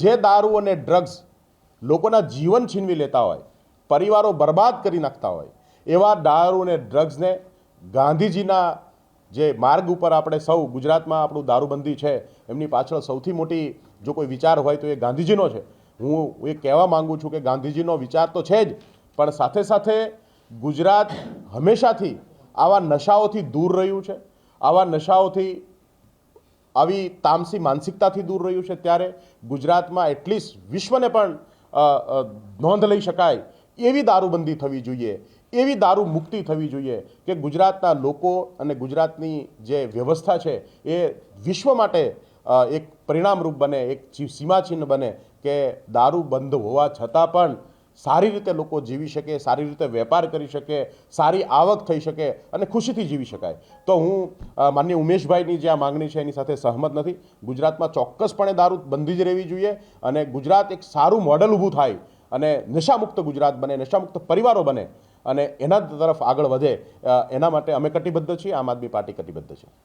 જે દારૂ અને ડ્રગ્સ લોકોના જીવન છીનવી લેતા હોય, પરિવારો બરબાદ કરી નાખતા હોય, એવા દારૂ અને ડ્રગ્સને ગાંધીજીના જે માર્ગ ઉપર આપણે સૌ ગુજરાતમાં આપણું દારૂબંધી છે એમની પાછળ સૌથી મોટી જો કોઈ વિચાર હોય તો એ ગાંધીજીનો છે. હું એ કહેવા માંગુ છું કે ગાંધીજીનો વિચાર તો છે જ, પણ સાથે સાથે ગુજરાત હંમેશાથી આવા નશાઓથી દૂર રહ્યું છે, આવા નશાઓથી આવી તામસી માનસિકતાથી દૂર રહ્યું છે. ત્યારે ગુજરાતમાં એટલીસ્ટ વિશ્વને પણ નોંધ લઈ શકાય એવી દારૂબંધી થવી જોઈએ, એવી દારૂ મુક્તિ થવી જોઈએ કે ગુજરાતના લોકો અને ગુજરાતની જે વ્યવસ્થા છે એ વિશ્વ માટે એક પરિણામરૂપ બને, એક સીમાચિહ્ન બને કે દારૂ બંધ હોવા છતાં પણ સારી રીતે લોકો જીવી શકે, સારી રીતે વેપાર કરી શકે, સારી આવક થઈ શકે અને ખુશીથી જીવી શકાય. તો હું માનનીય ઉમેશભાઈની જે આ માંગણી છે એની સાથે સહમત નથી. ગુજરાતમાં ચોક્કસપણે દારૂ બંધી જ રહેવી જોઈએ અને ગુજરાત એક સારું મોડલ ઊભું થાય અને નશામુક્ત ગુજરાત બને, નશામુક્ત પરિવારો બને અને એના તરફ આગળ વધે, એના માટે અમે કટિબદ્ધ છીએ, આમ આદમી પાર્ટી કટિબદ્ધ છે.